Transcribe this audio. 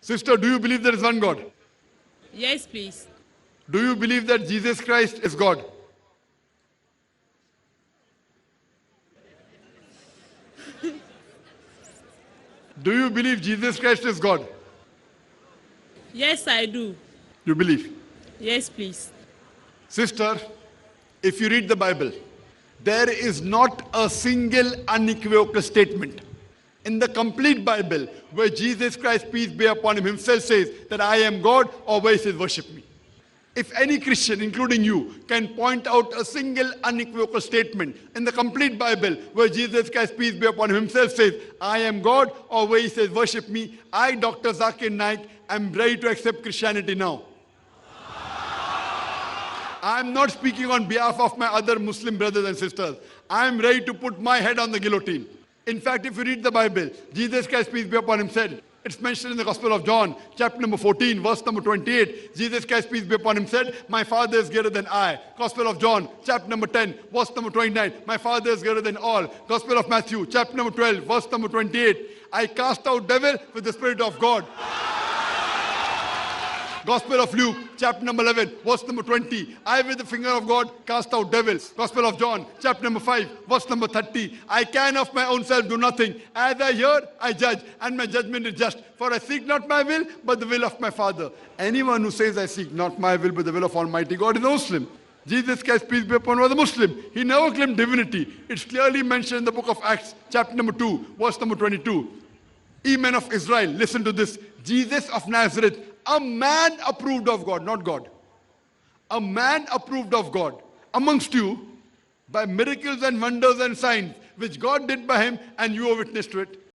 Sister, do you believe there is one God? Yes, please. Do you believe that Jesus Christ is God? Do you believe Jesus Christ is God? Yes, I do. You believe? Yes, please. Sister, if you read the Bible, there is not a single unequivocal statement in the complete Bible where Jesus Christ, peace be upon him, himself says that I am God, or where he says worship me. If any Christian, including you, can point out a single unequivocal statement in the complete Bible where Jesus Christ, peace be upon him, himself says, I am God, or where he says, worship me, I, Dr. Zakir Naik, am ready to accept Christianity now. I am not speaking on behalf of my other Muslim brothers and sisters. I am ready to put my head on the guillotine. In fact, if you read the Bible, Jesus Christ, peace be upon him, said, it's mentioned in the Gospel of John, chapter number 14, verse number 28. Jesus Christ, peace be upon him, said, my Father is greater than I. Gospel of John, chapter number 10, verse number 29. My Father is greater than all. Gospel of Matthew, chapter number 12, verse number 28. I cast out devil with the Spirit of God. Gospel of Luke, chapter number 11, verse number 20. I with the finger of God cast out devils. Gospel of John, chapter number 5, verse number 30. I can of my own self do nothing. As I hear, I judge, and my judgment is just. For I seek not my will, but the will of my Father. Anyone who says I seek not my will, but the will of Almighty God is a Muslim. Jesus Christ, peace be upon him, was a Muslim. He never claimed divinity. It's clearly mentioned in the book of Acts, chapter number 2, verse number 22. Ye men of Israel, listen to this. Jesus of Nazareth, a man approved of God, not God. A man approved of God amongst you by miracles and wonders and signs which God did by him, and you are witness to it.